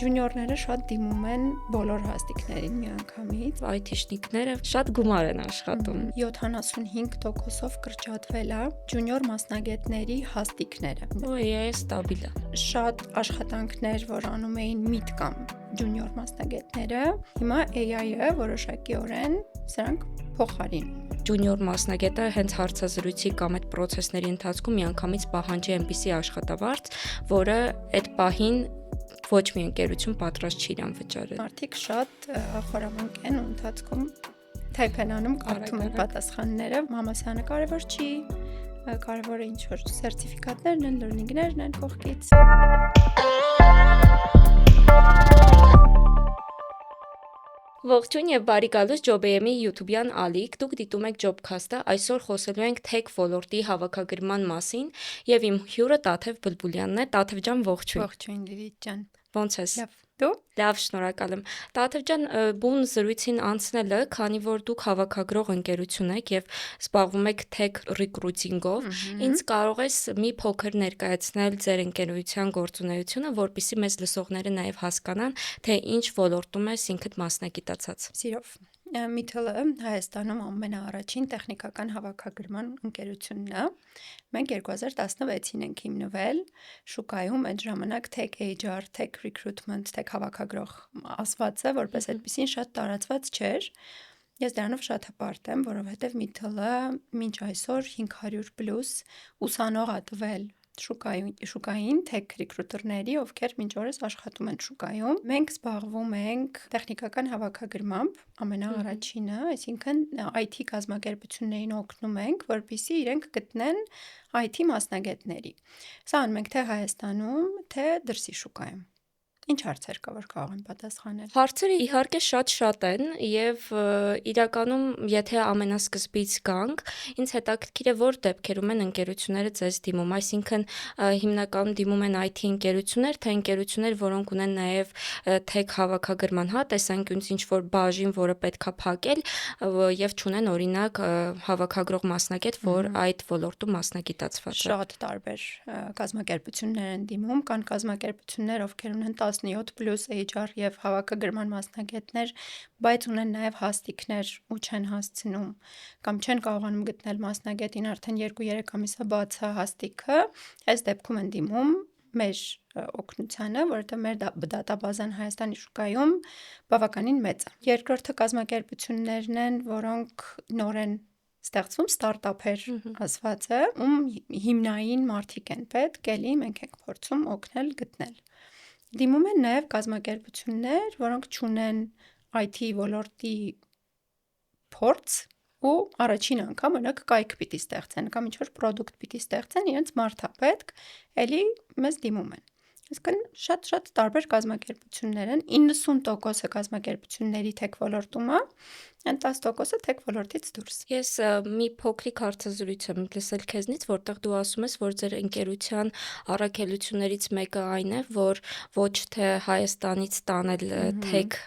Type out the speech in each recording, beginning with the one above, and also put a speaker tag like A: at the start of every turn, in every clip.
A: Ջունիորները շատ դիմում են բոլոր հաստիկներին միանգամից։
B: Այթիշնիկները շատ գումար են աշխատում։
A: 75%-ով կրճատվել է ջունիոր մասնագետների հաստիկները։
B: AI-ը ստաբիլ է։
A: Շատ աշխատանքներ, որ անում էին միտկամ ջունիոր մասնագետները, հիմա AI-ը որոշակիորեն սրանք փոխարինում։
B: Ջունիոր մասնագետը հենց հարցազրույցի կամ այդ process-ների ընթացքում միանգամից պահանջի այնպիսի աշխատավարձ, որը այդ պահին ոչ մի ընկերություն պատրաստ չի իրան վճարել։
A: Մարդիկ շատ խորամանկ են ու ընթացքում թայփ են անում, կարդում են պատասխանները։ Համասյանը կարևոր չի, կարևորը ինչ որ սերտիֆիկատներն են, լերնինգներն են կողքից։
B: Ողջույն եւ բարի գալուստ Job.am-ի YouTube-յան ալիք, դուք դիտում եք Jobcast-ը, այսօր խոսելու ենք tech ոլորտի հավաքագրման մասին եւ իմ հյուրը Տաթև Բլբուլյանն է։ Տաթև ջան, ողջույն։
A: Ողջույն Լիլիթ ջան։
B: Ոնց ես։
A: Լավ, դու։
B: Լավ, շնորհակալ եմ։ Տաթև ջան, բուն զրույցին անցնելը, քանի որ դուք հավաքագրող ընկերություն եք եւ զբաղվում եք tech recruiting-ով, ինձ կարող ես մի փոքր ներկայացնել ձեր ընկերության գործունեությունը, որպեսզի մեզ լսողները նաեւ հասկանան, թե ինչ ոլորտում ես ինքդ մասնագիտացած։
A: Սիրով։ Միթլը Հայաստանում ամենաառաջին տեխնիկական հավաքագրման ընկերությունն է։ Մենք 2016-ին ենք հիմնվել, շուկայում այդ ժամանակ tech HR, tech recruitment, tech հավաքագրող ասվածը, որպես այդպեսին շատ տարածված չէր։ Ես դրանով շատ հպարտ եմ, որովհետև Միթլը մինչ այսօր 500+ ուսանող ա տվել շուկային tech recruiter-ների, ովքեր մինչ օրս աշխատում են շուկայում։ Մենք զբաղվում ենք տեխնիկական հավաքագրմամբ, ամենաառաջինը, այսինքն IT կազմակերպություններին օգնում ենք, որպեսզի իրենք գտնեն IT մասնագետների։ Սա անում ենք թե Հայաստանում, թե դրսի շուկայում։ Ինչ հարցեր կա, որ կարող եմ պատասխանել։
B: Հարցերը իհարկե շատ են եւ իրականում եթե ամենասկզբից գանք, ինձ հետաքրքիր է որ դեպքերում են ընկերությունները ձեզ դիմում, այսինքն հիմնականում դիմում են IT ընկերություններ, թե ընկերություններ, որոնք ունեն նաեւ tech հավաքագրման տեսանկյունից ինչ որ բաժին, որը պետքա փակել եւ ճունեն օրինակ հավաքագրող մասնագետ, որ այդ ոլորտում մասնագիտացված է։
A: Շատ տարբեր կազմակերպություններ են դիմում, կան կազմակերպություններ, ովքեր ունեն 17+ HR եւ հավաքագրման մասնագետներ, բայց ունեն նաեւ հաստիկներ ու չեն հասցնում կամ չեն կարողանում գտնել մասնագետին, արդեն 2-3 ամիս է բաց է հաստիկը, այս դեպքում են դիմում մեր օգնությանը, որովհետեւ մեր դատաբազան Հայաստանի շուկայում բավականին մեծ է։ Երկրորդը կազմակերպություններն են, որոնք նոր են ստեղծվում, ստարտափեր ասվածը, հիմնային մարդիկ են պետք, էլի մենք ենք փորձում օգնել գտնել։ Դիմում են նաև կազմակերպություններ, որոնք չունեն IT ոլորտի փորձ ու առաջին անգամ օրինակ կայք պիտի ստեղծեն կամ ինչ-որ պրոդուկտ պիտի ստեղծեն, իրենց մարդ է պետք, էլի մեզ դիմում են։ Իսկն շատ տարբեր կազմակերպություններ են, 90% կազմակերպությունների tech ոլորտում է, այն 10%-ը tech ոլորտից դուրս։
B: Ես մի փոքրիկ հարցազրույց եմ լսել քեզնից, որտեղ դու ասում ես, որ ձեր ընկերության առաքելություններից մեկը այն է, որ ոչ թե Հայաստանից տանել tech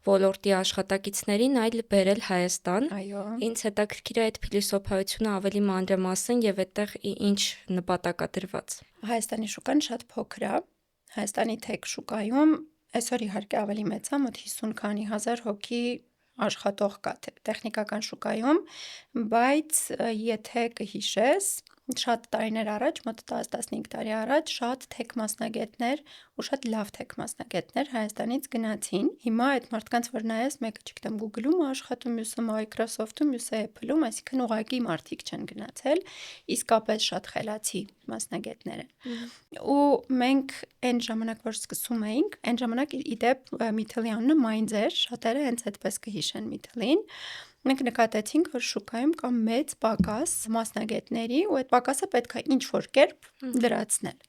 B: ոլորտի աշխատակիցներին, այլ բերել Հայաստան։
A: Այո։
B: Ինձ հետաքրքիր է այդ փիլիսոփայությունը ավելի մանրամասն եւ այդտեղ ինչ նպատակ է դրված։
A: Հայաստանի շուկան շատ փոքր է։ Հայաստանի tech շուկայում այսօր իհարկե ավելի մեծ է, մոտ 50 քանի հազար հոգի աշխատող կա տեխնիկական շուկայում, բայց եթե կհիշես, շատ տարիներ առաջ, մոտ 10-15 տարի առաջ, շատ tech մասնագետներ ու շատ լավ tech մասնագետներ Հայաստանից գնացին։ Հիմա այդ մարդկանց որ նայես, մեկը չգիտեմ Google-ում աշխատում, մյուսը Microsoft-ում, մյուսը Apple-ում, այսինքն ուղղակի մարդիկ չեն գնացել, իսկապես շատ խելացի մասնագետներ են։ Ու մենք այն ժամանակ որ սկսում էինք, այն ժամանակ իդեպ Միթլի անունը Minds էր, շատերը հենց այդպես կհիշեն Միթլին։ Մենք նկատեցինք, որ շուկայում կա մեծ պակաս մասնագետների ու այդ պակասը պետք է ինչ-որ կերպ լրացնել։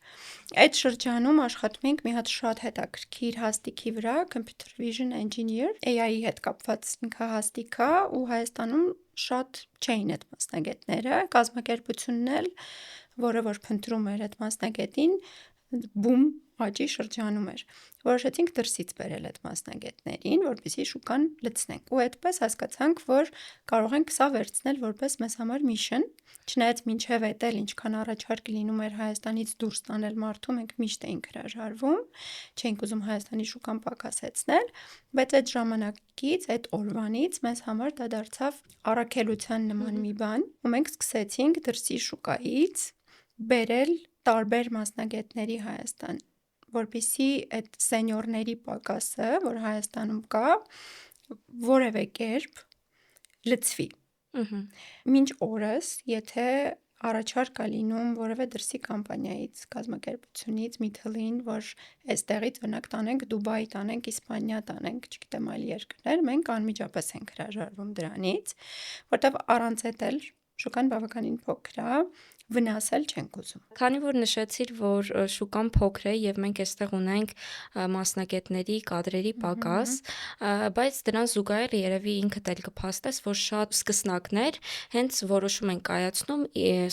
A: Այդ շրջանում աշխատում ենք մի հատ շատ հետաքրքիր հաստիկի վրա, Computer Vision Engineer, AI-ի հետ կապված ինքը հաստիկ է ու Հայաստանում շատ չէին այդ մասնագետները, կազմակերպությունն էլ, որը որ փնտրում էր այդ մասնագետին, բում աճի շրջանում էր։ Որոշեցինք դրսից բերել այդ մասնագետներին, որպեսզի շուկան լցնենք։ Ու այդպես հասկացանք, որ կարող ենք սա վերցնել որպես մեզ համար mission, չնայած մինչև էդ էլ ինչքան առաջարկ լինում էր Հայաստանից դուրս տանել մարդու, մենք միշտ էինք հրաժարվում, չէինք ուզում Հայաստանի շուկան պակասեցնել, բայց այդ ժամանակից, այդ օրվանից մեզ համար դա դարձավ առաքելության նման մի բան, ու մենք սկսեցինք դրսի շուկայից բերել տարբեր մասնագետների Հայաստան, որպեսզի այդ սենյորների պակասը, որ Հայաստանում կա, որևէ կերպ լցվի։ Մինչ օրս, եթե առաջարկ կա լինում որևէ դրսի կամպանիայից, կազմակերպությունից մի թլին, որ այստեղից օրինակ տանենք Դուբայ, տանենք Իսպանիա, տանենք, չգիտեմ, այլ երկրներ, մենք անմիջապես ենք հրաժարվում դրանից, որտեղ առանց էդ էլ շուկան բավականին փոքր է, վնասել չենք ուզում։
B: Քանի որ նշեցիր, որ շուկան փոքր է եւ մենք այստեղ ունենք մասնագետների, կադրերի պակաս, բայց դրան զուգահեռ երևի ինքդ էլ կփաստես, որ շատ սկսնակներ հենց որոշում են կայացնում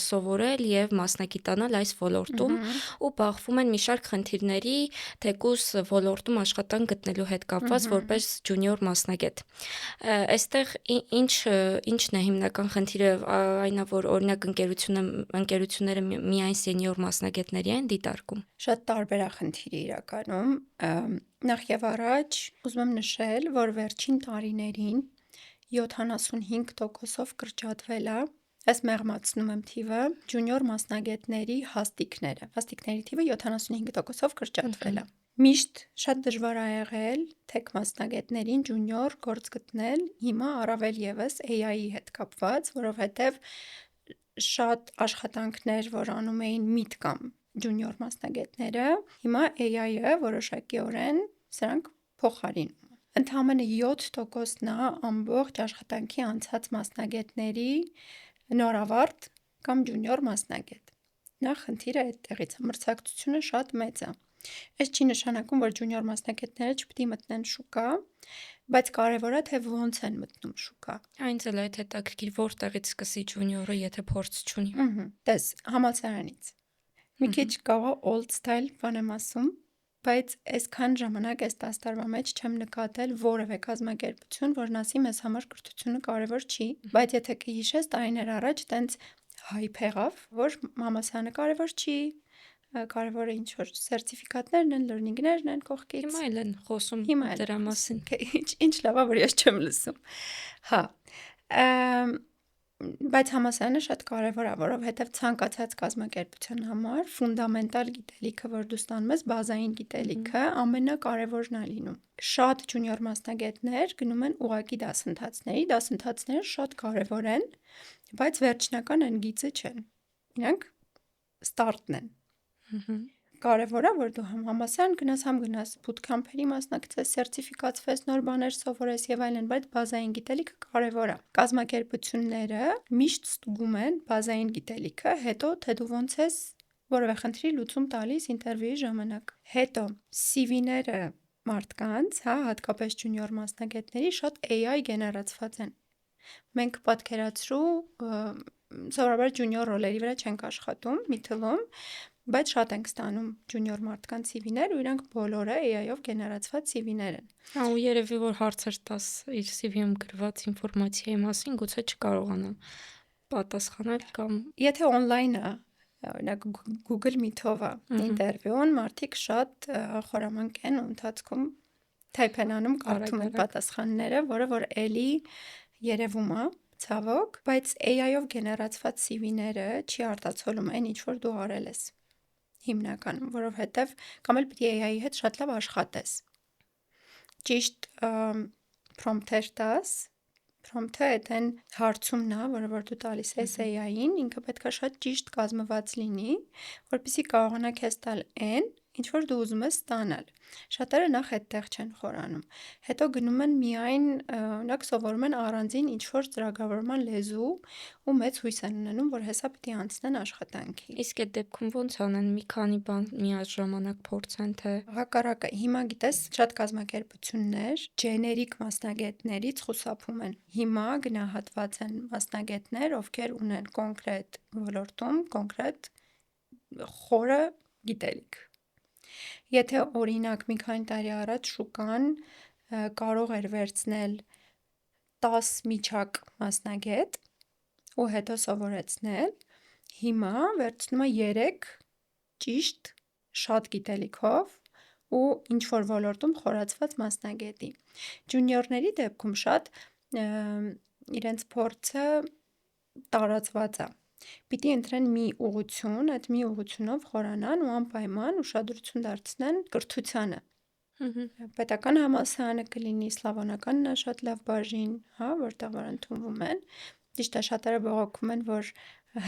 B: սովորել եւ մասնագիտանալ այս ոլորտում ու բախվում են մի շարք խնդիրների, թեկուզ ոլորտում աշխատանք գտնելու հետ կապված որպես ջունիոր մասնագետ։ Այստեղ ինչն է հիմնական խնդիրը, այնա որ օրինակ ընկերությունները միայն սենյոր մասնագետների են դիտարկում։
A: Շատ տարբեր է խնդիրը իրականում։ Նախ եւ առաջ ուզում եմ նշել, որ վերջին տարիներին 75%-ով կրճատվել է, ես մեղմացնում եմ թիվը, ջունիոր մասնագետների հաստիկների թիվը 75%-ով կրճատվել է։ Միշտ շատ դժվար է եղել թեք մասնագետներին ջունիոր գործ գտնել, հիմա առավել եւս AI-ի հետ կապված, որովհետեւ շատ աշխատանքներ, որ անում էին միտկամ ջունիոր մասնագետները, հիմա AI-ը որոշակիորեն սրանք փոխարինում է։ Ընդամենը 7%-ն է ամբողջ աշխատանքի անցած մասնագետների նորավարտ կամ ջունիոր մասնագետ։ Նախ խնդիրը այդտեղից է, մրցակցությունը շատ մեծ է։ Այս չի նշանակում, որ ջունիոր մասնագետները չպետք է մտնեն շուկա, բայց կարևոր է, թե ոնց են մտնում շուկա։
B: Այնց էլ այդ հետաքրքիր որտեղից սկսի ջունիորը, եթե փորձ չունի։
A: Տես, համալսարանից։ Մի քիչ կարող old style բան եմ ասում, բայց այսքան ժամանակ այս 10 տարվա մեջ չեմ նկատել որևէ կազմակերպություն, որն ասի մեզ համար կրթությունը կարևոր չի, բայց եթե կհիշես տարիներ առաջ տենց հայփ եղավ, որ համալսարանը կարևոր չի, կարևորը ինչ որ սերտիֆիկատներն են, լերնինգներն են կողքից։
B: Հիմա էլ են խոսում դրա մասին։
A: Ինչ լավ է, որ ես չեմ լսում։ Հա։ Բայց համալսարանը շատ կարևոր է, որովհետև ցանկացած կազմակերպության համար ֆունդամենտալ գիտելիքը, որ դու ստանում ես, բազային գիտելիքը ամենակարևորն է լինում։ Շատ ջունիոր մասնագետներ գնում են ուղղակի դասընթացները շատ կարևոր են, բայց վերջնական են գիծը չեն։ Իրանք ստարտն են։ Կարևոր է, որ դու համ համալսարան գնաս bootcamp-երի մասնակցես, սերտիֆիկացվես, նոր բաներ սովորես եւ այլն, բայց բազային գիտելիքը կարևոր է։ Կազմակերպությունները միշտ ստուգում են բազային գիտելիքը, հետո թե դու ոնց ես որևէ խնդրի լուծում տալիս ինտերվյուի ժամանակ։ Հետո CV-ները մարդկանց, հա, հատկապես ջունիոր մասնագետների շատ AI գեներացված են։ Մենք պատկերացրու սովորաբար ջունիոր ռոլերի վրա չենք աշխատում մի թվում, բայց շատ ենք ստանում ջունիոր մարդկանց CV-ներ ու իրանք բոլորը AI-ով գեներացված CV-ներ են։
B: Հա, ու երևի որ հարցեր տաս իր CV-ում գրված ինֆորմացիայի մասին, գուցե չկարողանա պատասխանել կամ
A: եթե on-line է, օրինակ Google Meet-ով է ինտերվյուն, մարդիկ շատ խորամանկ են ու ընթացքում թայփ են անում, կարդում են պատասխանները, որը որ էլի երևում է ցավոք, բայց AI-ով գեներացված CV-ները չի արտացոլում այն ինչ որ դու արել ես հիմնականում, որովհետև կամ էլ պետք է AI-ի հետ շատ լավ աշխատես։ Ճիշտ prompt-եր տաս, prompt-ը այդեն հարցումն է, որը որ դու տալիս ես AI-ին, ինքը պետք է շատ ճիշտ կազմված լինի, որպեսզի կարողանա քեզ տալ այն, ինչ որ դու ուզում ես ստանալ։ Շատերը նախ այդտեղ չեն խորանում։ Հետո գնում են միայն, օրինակ սովորում են առանձին ինչ որ ծրագրավորման լեզու ու մեծ հույս են ունենում, որ հեսա պիտի անցնեն աշխատանքի։
B: իսկ այդ դեպքում ո՞նց անեն, մի քանի բան միաժամանակ փորձեն, թե
A: հակառակը, հիմա գիտես, շատ կազմակերպություններ ջեներիկ մասնագետներից խուսափում են։ Հիմա գնահատված են մասնագետներ, ովքեր ունեն կոնկրետ ոլորտում կոնկրետ խորը գիտելիք։ Եթե օրինակ մի քանի տարի առաջ շուկան կարող էր վերցնել 10 միջակ մասնագետ ու հետո սովորեցնել, հիմա վերցնում է 3 ճիշտ շատ գիտելիքով ու ինչ-որ ոլորտում խորացված մասնագետի։ Ջունիորների դեպքում շատ իրենց փորձը տարածված է։ Պիտի ընտրեն մի ուղղություն, այդ մի ուղղությունով խորանան ու անպայման ուշադրություն դարձնեն կրթությանը։ Պետական համալսարանը կլինի, Սլավոնականն է շատ լավ բաժին, որտեղ որ ընդունվում են։ Ճիշտ է, շատերը բողոքում են, որ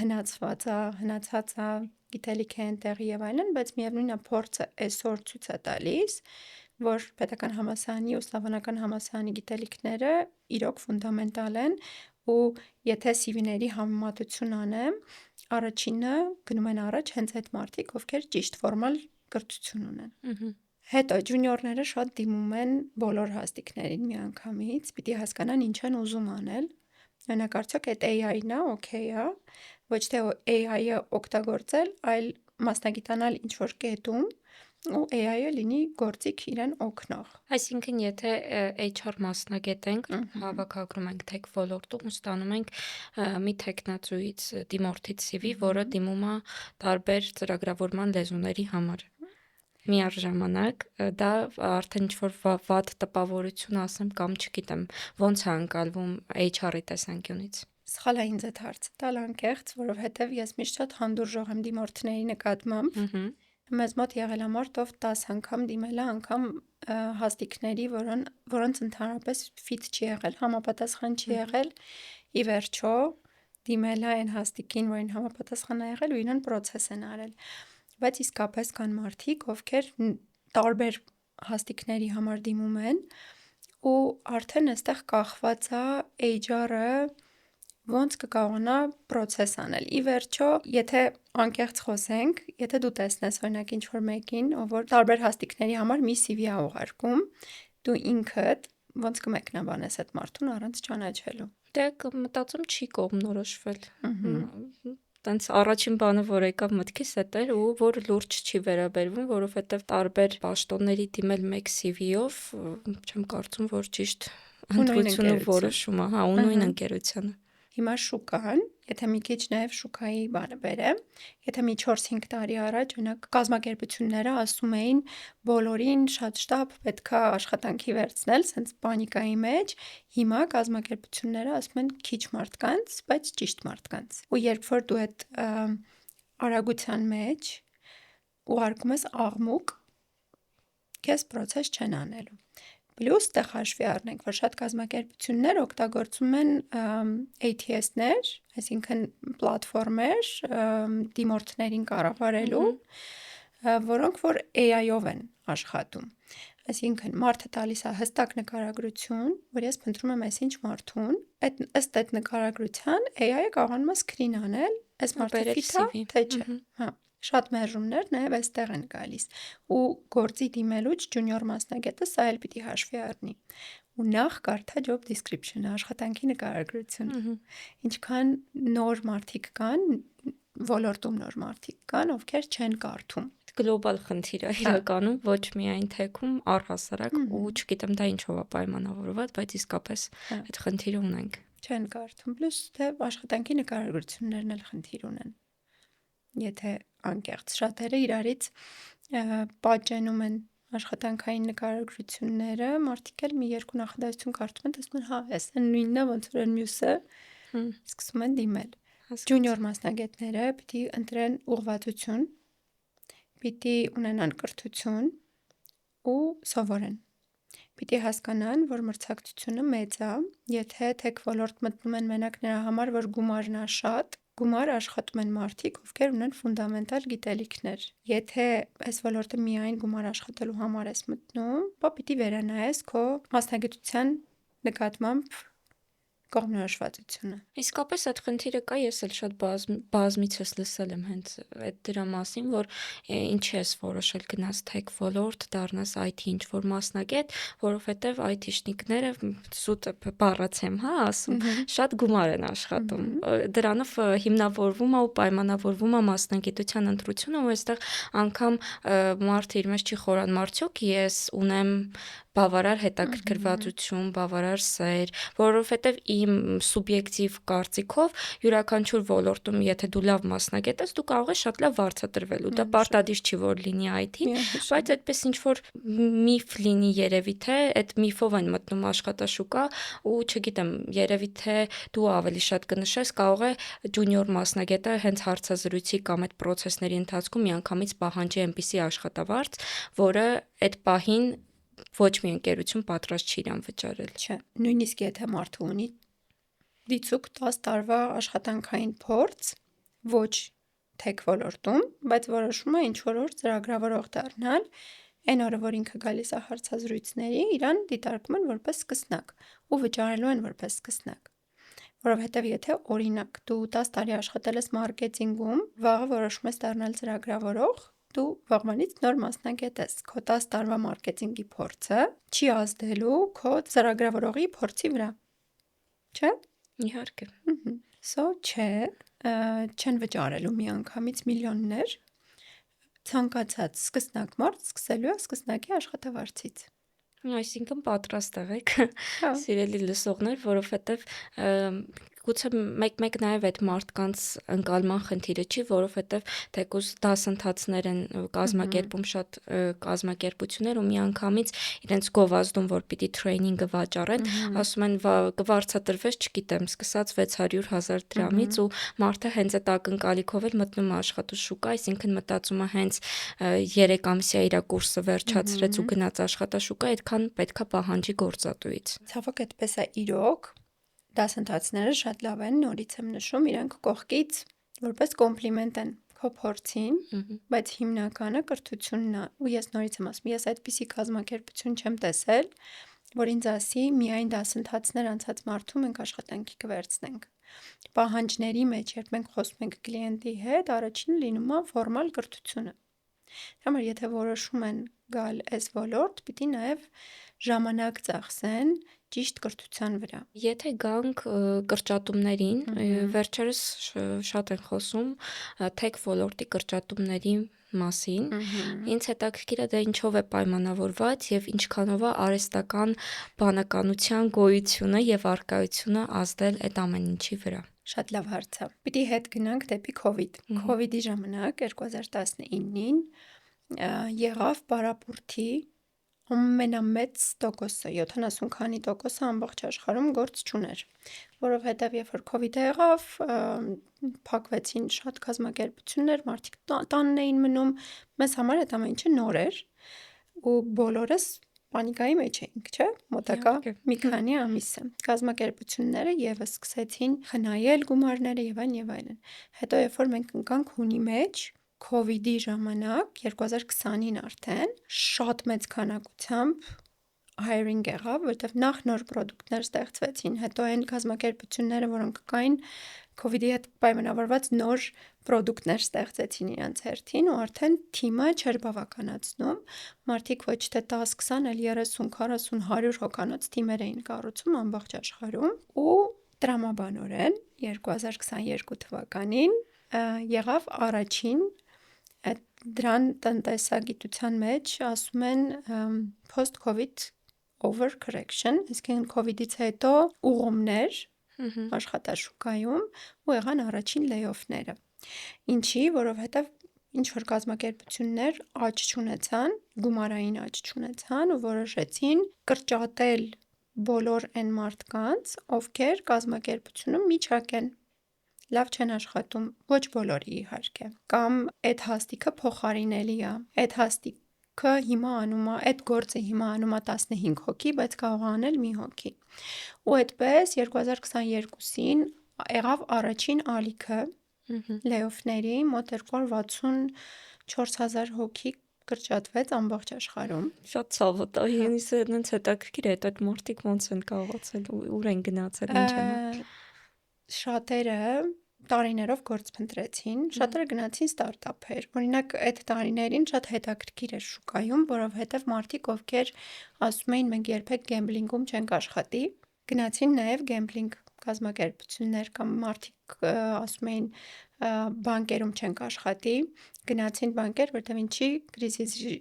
A: հնացած է, գիտելիք է այնտեղի եւ այլն, բայց միևնույնն է փորձը այսօր ցույց է տալիս, որ պետական համալսարանի ու Սլավոնական համալսարանի գիտելիքները իրոք ֆունդամենտալ են ու եթե CV-ների համեմատություն անեմ, առաջինը գնում են առաջ հենց այդ մարդիկ, ովքեր ճիշտ ֆորմալ կրթություն ունեն։ Հետո ջունիորները շատ դիմում են բոլոր հաստիկներին միանգամից, պիտի հասկանան ինչ են ուզում անել։ Օրինակ, արդյոք այդ AI-ն է, օքեյ է, ոչ թե AI-ը օգտագործել, այլ մասնագիտանալ ինչ-որ կետում ու AI-ը լինի գործիք իրեն օգնող։
B: Այսինքն, եթե HR մասնագետ ենք, հավաքագրում ենք tech ոլորտում ու ստանում ենք մի տեխնացուից դիմորդից CV, որը դիմում է տարբեր ծրագրավորման լեզուների համար։ Միառժամանակ դա արդեն ինչ-որ վատ տպավորություն ասեմ կամ չգիտեմ, ոնց է անցալվում HR-ի տեսանկյունից։
A: Սխալ է ինձ այդ հարցը տալ անկեղծ, որովհետև ես միշտ շատ հանդուրժող եմ դիմորդների նկատմամբ։ Մեզ մոտ եղել է մարդ, ով 10 անգամ դիմել է անգամ հաստիկների, որոնց ընդհանրապես ֆիտ չի եղել, համապատասխան չի եղել, ի վերջո դիմել է այն հաստիկին, որին համապատասխան է եղել ու իրեն պրոցես են արել։ Բայց իսկապես կան մարդիկ, ովքեր տարբեր հաստիկների համար դիմում են ու արդեն այստեղ կախված է HR-ը ոնց կկարողանա պրոցես անել։ Ի վերջո, եթե անկեղծ խոսենք, եթե դու տեսնես օրինակ ինչ-որ մեկին, ով որ տարբեր հաստիկների համար մի CV է ուղարկում, դու ինքդ ոնց կմեկնաբանես այդ մարդուն առանց ճանաչելու։
B: Դե մտածում չի կողմնորոշվել։ Տենց առաջին բանը, որ եկավ մտքիս, էդ էր ու որ լուրջ չի վերաբերվում, որովհետև տարբեր պաշտոնների դիմել մեկ CV-ով, չեմ կարծում, որ ճիշտ ընտրություն ու որոշում է, ու նույն ընկերությանը։
A: Հիմա շուկան, եթե մի քիչ նաև շուկայի բանը բերեմ, եթե մի 4-5 տարի առաջ օրինակ կազմակերպությունները ասում էին բոլորին շատ շտապ պետքա աշխատանքի վերցնել, սենց պանիկայի մեջ, հիմա կազմակերպությունները ասում են քիչ մարդկանց, բայց ճիշտ մարդկանց։ Ու երբ որ դու այդ արագության մեջ ուղարկում ես աղմուկ, քեզ պրոցես չեն անելու։ Պլյուս տեղ հաշվի առնենք, որ շատ կազմակերպություններ օգտագործում են ATS-ներ, այսինքն պլատֆորմեր դիմորդներին կառավարելու, որոնք որ AI-ով են աշխատում։ Այսինքն մարդը տալիս է հստակ նկարագրություն, որ ես փնտրում եմ այսինչ մարդուն, ըստ այդ նկարագրության AI-ը կարողանում է սկրին անել, այս մարդը ֆիտ է, թե չէ։ Շատ մերժումներ նաև այստեղ են գալիս ու գործի դիմելուց ջունիոր մասնագետը սա էլ պիտի հաշվի առնի ու նախ կարդա job description-ը, աշխատանքի նկարագրությունը։ Ինչքան նոր մարդիկ կան, ոլորտում նոր մարդիկ կան, ովքեր չեն կարդում։
B: Գլոբալ խնդիր է իրականում, ոչ միայն թեքում, առհասարակ ու չգիտեմ դա ինչով է պայմանավորված, բայց իսկապես այդ խնդիրը ունենք։
A: Չեն կարդում, պլյուս թե աշխատանքի նկարագրություններն էլ խնդիր ունեն։ Եթե անկեղծ շատերը իրարից պատճենում են աշխատանքային նկարագրությունները, մարդիկ էլ մի երկու նախադասություն կարդում են, տեսնում են, հա, էս նույնն է, ոնց որ մյուսը, սկսում են դիմել։ Ջունիոր մասնագետները պիտի ընտրեն ուղղվածություն, պիտի ունենան կրթություն ու սովորեն։ Պիտի հասկանան, որ մրցակցությունը մեծ է, եթե թեք ոլորտ մտնում են մենակ նրա համար, որ գումարն է շատ, գումար աշխատում են մարդիկ, ովքեր ունեն ֆունդամենտալ գիտելիքներ։ Եթե այս ոլորտը միայն գումար աշխատելու համար ես մտնում, ապա պիտի վերանայես քո մասնագիտության նկատմամբ կողմնորոշվածությունը։
B: Իսկապես այդ խնդիրը կա, ես էլ շատ բազմիցս լսել եմ հենց այդ դրա մասին, որ ինչի ես որոշել գնաս tech ոլորտ, դառնաս IT ինչ-որ մասնագետ, որովհետև IT-շնիկները սուտ բառացեմ, հա, ասում, շատ գումար են աշխատում։ Դրանով հիմնավորվում է ու պայմանավորվում է մասնագիտության ընտրությունը, ու այստեղ անգամ մարդը իր մեջ չի խորանում, արդյոք ես ունեմ բավարար հետաքրքրվածություն, բավարար սեր, որովհետև իմ սուբյեկտիվ կարծիքով յուրաքանչյուր ոլորտում, եթե դու լավ մասնագետ ես, դու կարող ես շատ լավ վարձատրվել ու դա պարտադիր չի որ լինի IT, բայց այդպես ինչ որ միֆ լինի երևի թե այդ միֆով են մտնում աշխատաշուկա ու չգիտեմ, երևի թե դու ավելի շատ կնշես, կարող է ջունիոր մասնագետը հենց հարցազրույցի կամ այդ process-ների ընթացքում միանգամից պահանջի այնպիսի աշխատավարձ, որը այդ պահին ոչ մի ընկերություն պատրաստ չի իրան վճարել։
A: Չէ, նույնիսկ եթե մարդը ունի դիցուք 10 տարվա աշխատանքային փորձ, ոչ tech ոլորտում, բայց որոշում է ինչ-որ օր ծրագրավորող դառնալ, այն օրը, որ ինքը գալիս է հարցազրույցների, իրան դիտարկում են որպես սկսնակ ու վճարելու են որպես սկսնակ։ Որովհետև եթե օրինակ դու 10 տարի աշխատել ես մարքեթինգում, վաղը որոշում ես դառնալ ծրագրավորող, դու վաղվանից նոր մասնագետ ես։ Քո 10 տարվա մարքեթինգի փորձը չի ազդելու քո ծրագրավորողի փորձի վրա։ Չէ՞։
B: Իհարկե։
A: So չէ, չեն վճարելու միանգամից միլիոններ, ցանկացած սկսնակ մարդ սկսելու է սկսնակի աշխատավարձից։
B: Այսինքն պատրաստ եղեք,
A: Հա։
B: սիրելի լսողներ, որովհետև գուցե մեկ նաև այդ մարդկանց ընկալման խնդիրը չի, որովհետև թեկուզ դասընթացներ են կազմակերպում շատ կազմակերպություններ ու միանգամից իրենց գովազդում, որ պիտի տրեյնինգը վաճառեն, ասում են կվարձատրվես, չգիտեմ, սկսած 600,000 դրամից ու մարդը հենց այդ ակնկալիքով էլ մտնում է աշխատաշուկա, այսինքն մտածում է հենց 3 ամսյա իր կուրսը վերջացրեց ու գնաց աշխատաշուկա, այդքան պետքա պահանջի գործատուից։
A: Ցավոք այդպես է իրոք, դասընթացները շատ լավ են, նորից եմ նշում, իրանք կողքից որպես կոմպլիմենտ են քո փորձին, բայց հիմնականը կրթությունն է, ու ես նորից եմ ասում, ես այդպիսի կազմակերպություն չեմ տեսել, որ ինձ ասի միայն դասընթացներ անցած մարդու մենք աշխատանքի կվերցնենք։ Պահանջների մեջ, երբ մենք խոսում ենք կլիենտի հետ, առաջինը լինում է ֆորմալ կրթությունը։ Համար եթե որոշում են գալ այս ոլորտ, պիտի նաև ժամանակ ծախսեն ճիշտ կրթության վրա։
B: Եթե գանք կրճատումներին, վերջերս շատ են խոսում tech ոլորտի կրճատումների մասին, ինձ հետաքրքիր է դա ինչով է պայմանավորված եւ ինչքանով է արհեստական բանականության գոյությունը եւ առկայությունը ազդել այդ ամեն ինչի վրա։
A: Շատ լավ հարց է։ Պիտի հետ գնանք դեպի COVID։ COVID-ի ժամանակ 2019-ին եղավ պարապուրտի ամենամեծ տոկոսը, 70 քանի տոկոսը ամբողջ աշխարհում գործ չուներ, որովհետև երբ որ COVID-ը եղավ, փակվեցին շատ կազմակերպություններ, մարդիկ տանն էին մնում, մեզ համար այդ ամեն ինչը նոր էր ու բոլորս պանիկայի մեջ էինք, չէ՞, մոտակա մի քանի ամիսը։ Կազմակերպությունները եւս սկսեցին խնայել գումարները եւ այլն։ Հետո երբ որ մենք ընկանք հունի մեջ, COVID-ի ժամանակ 2020-ին արդեն շատ մեծ քանակությամբ hiring եղավ, որտեղ նախ նոր պրոդուկտներ ստեղծվեցին, հետո այն կազմակերպությունները, որոնք կային COVID-ի հետ պայմանավորված նոր պրոդուկտներ ստեղծեցին իրենց հերթին ու արդեն թիմը չէր բավականացնում, մարդիկ ոչ թե 10-20, այլ 30-40, 100 հոգանոց թիմեր էին կառուցում ամբողջ աշխարհում ու տրամաբանորեն 2022 թվականին եղավ առաջին դրան տնտեսագիտության մեջ ասում են post-COVID overcorrection, այսինքն COVID-ից հետո ուղումներ աշխատաշուկայում ու եղան առաջին layoff-ները։ Ինչի, որովհետև ինչ որ կազմակերպություններ աճ չունեցան, գումարային աճ չունեցան ու որոշեցին կրճատել բոլոր այն մարդկանց, ովքեր կազմակերպությունում միջակ են, լավ չեն աշխատում, ոչ բոլորի իհարկե, կամ այդ հաստիքը փոխարինելի է, այդ հաստիքը հիմա անում է, այդ գործը հիմա անում է 15 հոգի, բայց կարող է անել մի հոգի։ Ու այդպես 2022-ին եղավ առաջին ալիքը layoff-ների, մոտ 264,000 հոգի կրճատվեց ամբողջ աշխարհում։
B: Շատ ցավոտ է, ինձ այնց հետաքրքիր է այդ մարդիկ ոնց են կարողացել, ուր են գնացել, ինչ են։
A: Շատերը տարիներով գործ փնտրեցին, շատերը գնացին ստարտափեր։ Օրինակ, այդ տարիներին շատ հետաքրքիր էր շուկայում, որովհետև մարդիկ, ովքեր ասում էին մենք երբեք գեմբլինգում չենք աշխատի, գնացին նաև գեմբլինգ կազմակերպություններ կամ մարդիկ ասում էին բանկերում չենք աշխատի, գնացին բանկեր, որտեղ ինչի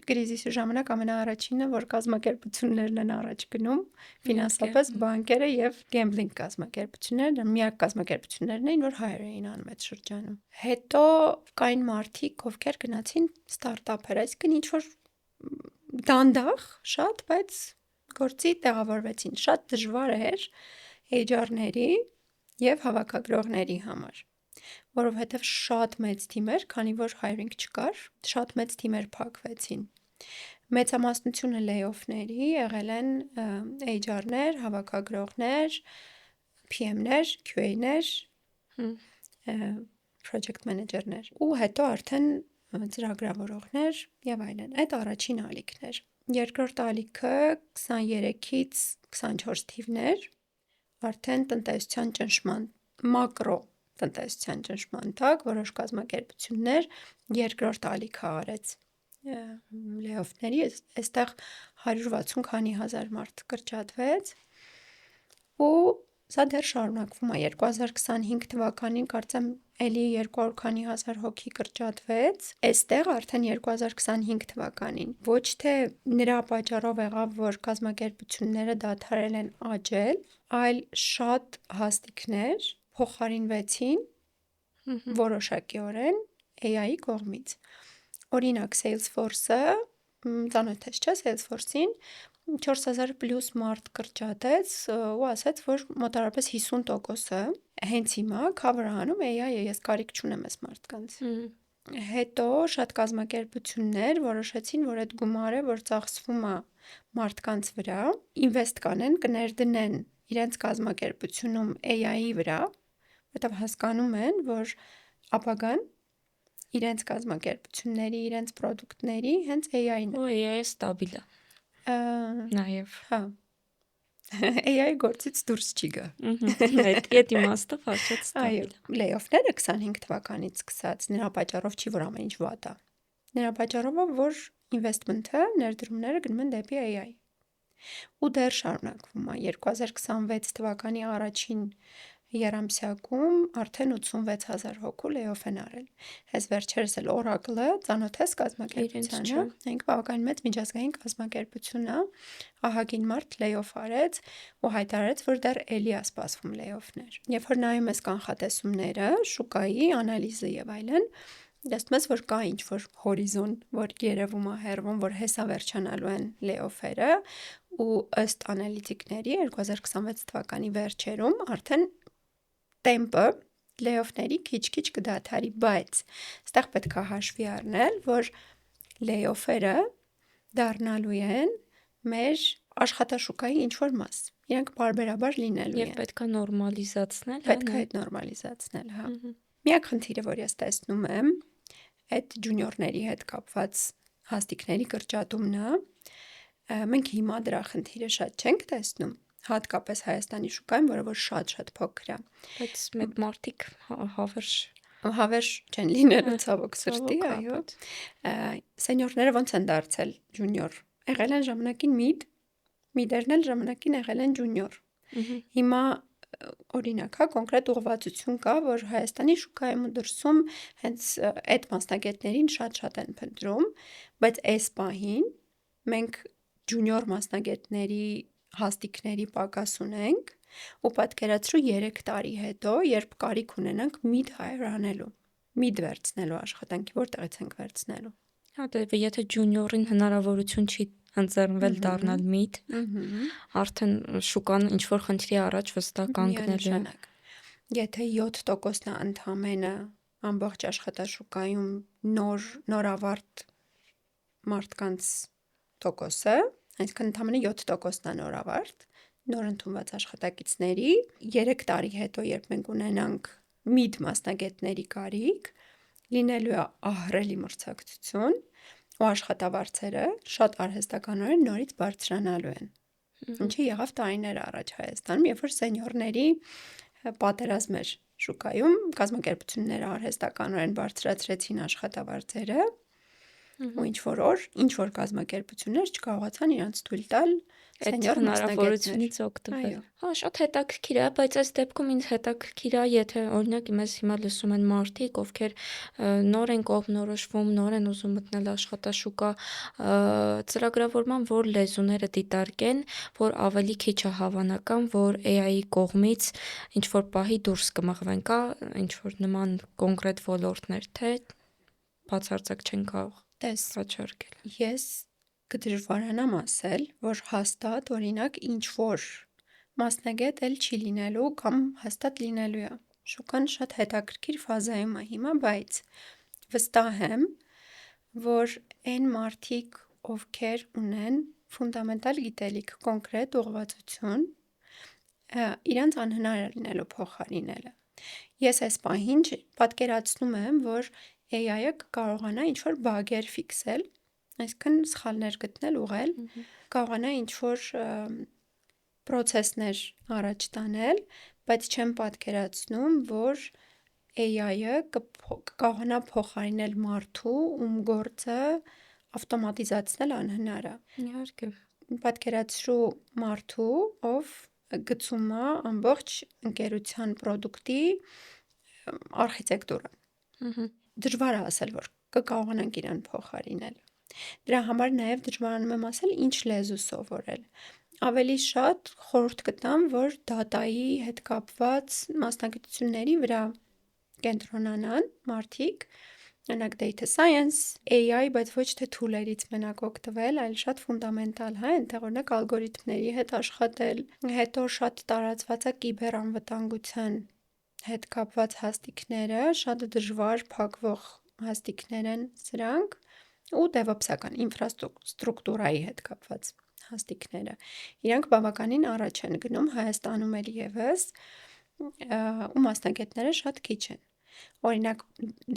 A: կրիզիսի ժամանակ ամենաառաջինը, որ կազմակերպություններն են առաջ գնում, ֆինանսապես բանկերը եւ գեմբլինգ կազմակերպությունները միակ կազմակերպություններն էին, որ հայեր էին անում այդ շրջանում։ Հետո կային մարդիկ, ովքեր գնացին ստարտափեր, այսինքն ինչ որ դանդաղ շատ, բայց գործի տեղավորվեցին։ Շատ դժվար էր HR-ների եւ հավաքագրողների համար, որովհետև շատ մեծ թիմ էր, քանի որ hiring չկար, շատ մեծ թիմեր փակվեցին։ Մեծամասնությունը layoff-ների եղել են HR-ներ, հավաքագրողներ, PM-ներ, QA-ներ, project manager-ներ ու հետո արդեն ծրագրավորողներ եւ այլն։ Այդ առաջին ալիքներ։ Երկրորդ ալիքը 23-ից 24 թիվներ, արդեն տնտեսության ճնշման, մակրո տնտեսության ճնշման տակ որոշ կազմակերպություններ երկրորդ ալիքը արեց layoff-ների, այստեղ 160 քանի հազար մարդ կրճատվեց ու սա դեռ շարունակվում է 2025 թվականին կարծեմ էլի 200 քանի հազար հոգի կրճատվեց, այստեղ արդեն 2025 թվականին ոչ թե նրա պատճառով եղավ, որ կազմակերպությունները դադարել են աճել, այլ շատ հաստիկներ փոխարինվեցին որոշակիորեն AI-ի կողմից։ Օրինակ Salesforce-ը, ծանոթ ես չէ Salesforce-ին, 4000 պլյուս մարդ կրճատեց ու ասաց, որ մոտավորապես 50%-ը հենց հիմա cover անում AI-ը, ես կարիք չունեմ այս մարդկանց։ Հետո շատ կազմակերպություններ որոշեցին, որ այդ գումարը, որ ծախսվում է մարդկանց վրա, invest կանեն, կներդնեն իրենց կազմակերպությունում AI-ի վրա, որտեղ հասկանում են, որ ապագան իրենց կազմակերպությունների, իրենց պրոդուկտների հենց AI-ն է։
B: Ու AI-ը ստաբիլ է։ Նաև։
A: Հա։ AI գործից դուրս չի գա։
B: Այդ իմաստով հաշվեց ստաբիլ։
A: Այո, layoff-ները 25 թվականից սկսած նրա պատճառով չի, որ ամեն ինչ վատ է։ Նրա պատճառով է, որ investment-ը, ներդրումները գնում են դեպի AI։ Ու դեռ շարունակվում է 2026 թվականի առաջին եռամսյակում արդեն 86,000 հոգու layoff են արել։ Այս վերջերս էլ Oracle-ը ծանոթ ես կազմակերպությանը, այնք բավականին մեծ միջազգային կազմակերպություն է, ահագին մարդ layoff արեց ու հայտարարեց, որ դեռ էլի է սպասվում layoff-ներ։ Երբ որ նայում ես կանխատեսումները, շուկայի անալիզը եւ այլն, տեսնում ես, որ կա ինչ-որ հորիզոն, որ երևում է հեռվում, որ հեսա վերջանալու են layoff-երը ու ըստ անալիտիկների 2026 թվականի վերջերում արդեն տեմպը layoff-ների քիչ-քիչ կդադարի, բայց այստեղ պետք է հաշվի առնել, որ layoff-երը դառնալու են մեր աշխատաշուկայի ինչ-որ մաս։ Իրանք բարբերաբար լինելու
B: Եվ
A: են։
B: պետք է նորմալիզացնել,
A: Պետք է այդ նորմալիզացնել, հա։ Միակ խնդիրը, որ ես տեսնում եմ, այդ ջունիորների հետ կապված հաստիկների կրճատումն է։ Մենք հիմա դրա խնդիրը շատ չենք տեսնում, հատկապես Հայաստանի շուկայում, որը որ շատ փոքր է։
B: Բայց մեծ մարդիկ
A: հավերժ չեն լինելու ցավոք սրտի,
B: Ցավոք,
A: այո։ Սենյորները ոնց են դարձել ջունիոր։ Եղել են ժամանակին միդերն էլ ժամանակին եղել են ջունիոր։ Հիմա օրինակ, հա, կոնկրետ ուղղվածություն կա, որ Հայաստանի շուկայում ու դրսում հենց այդ մասնագետներին շատ են փնտրում, բայց այս պահին մենք ջունիոր մասնագետների հաստիկների պակաս ունենք ու պատկերացրու 3 տարի հետո, երբ կարիք ունենանք mid hire անելու, mid վերցնելու աշխատանքի, որտեղից ենք վերցնելու։
B: Հա, դե եթե ջունիորին հնարավորություն չի ընձեռնվել դառնալ mid, արդեն շուկան ինչ որ խնդրի առաջ վստահ կանգնել է։
A: Եթե 7%-ն է ընդամենը ամբողջ աշխատաշուկայում նորավարտ մարդկանց տոկոսը, այսինքն ընդամենը 7%-ն է նորավարտ, նոր ընդունված աշխատակիցների 3 տարի հետո, երբ մենք ունենանք mid մասնագետների կարիք, լինելու է ահռելի մրցակցություն ու աշխատավարձերը շատ արհեստականորեն նորից բարձրանալու են։ Ինչը եղավ տարիներ առաջ Հայաստանում, երբ որ սենյորների պատերազմ էր շուկայում, կազմակերպությունները արհեստականորեն բարձրացրեցին աշխատավարձերը ու ինչ որ կազմակերպություններ չկարողացան իրենց թույլ տալ
B: Այդ
A: սենյոր
B: հնարավորությունից
A: մասնագետներ։
B: օգտվել։
A: Այո,
B: Հա, շատ հետաքրքիր է, բայց այս դեպքում ինձ հետաքրքիր է, եթե օրինակ մեզ հիմա լսում են մարդիկ, ովքեր նոր են կողմնորոշվում, նոր են ուզում մտնել աշխատաշուկա, ծրագրավորման որ լեզուները դիտարկեն, որ ավելի քիչ է հավանական, որ AI-ի կողմից ինչ որ պահի դուրս կմղվեն, կա ինչ որ նման կոնկրետ ոլորտներ, թե բացարձակ չեն կարող
A: տես,
B: առաջարկել։
A: ես կդժվարանամ ասել, որ հաստատ օրինակ ինչ որ մասնագետ էլ չի լինելու կամ հաստատ լինելու է։ Շուկան շատ հետաքրքիր ֆազայում է հիմա, բայց վստահ եմ, որ այն մարդիկ, ովքեր ունեն ֆունդամենտալ գիտելիք, կոնկրետ ուղղվածություն, իրանց անհնար է լինելու փոխարինելը։ Ես այս պահին պատկերացնում եմ, որ AI-ը կկարողանա ինչ-որ բագեր ֆիքսել, այսինքն սխալներ գտնել, ուղղել, կարողանա ինչ-որ պրոցեսներ առաջ տանել, բայց չեմ պատկերացնում, որ AI-ը կկարողանա փոխարինել մարդու, ում գործը ավտոմատիզացնել անհնար է։
B: Իհարկե։
A: Պատկերացրու մարդու, ով գցում է ամբողջ ընկերության պրոդուկտի արխիտեկտուրան։ Դժվար է ասել, որ կկարողանանք իրան փոխարինել։ Դրա համար նաև դժվարանում եմ ասել ինչ լեզու սովորել։ Ավելի շատ խորհուրդ կտամ, որ դատայի հետ կապված մասնագիտությունների վրա կենտրոնանան մարդիկ, օրինակ data science, AI, բայց ոչ թե թուլերից մենակ օգտվել, այլ շատ ֆունդամենտալ, հա, այնտեղ օրինակ ալգորիթմների հետ աշխատել, հետո շատ տարածված է կիբերանվտանգության հետ կապված հաստիքները, շատ դժվար փակվող հաստիքներ են սրանք ու DevOps-ական ինֆրաստրուկտուրայի հետ կապված հաստիքները։ Իրանք բավականին առաջ են գնում Հայաստանում էլ եւս, ու մասնագետները շատ քիչ են։ Օրինակ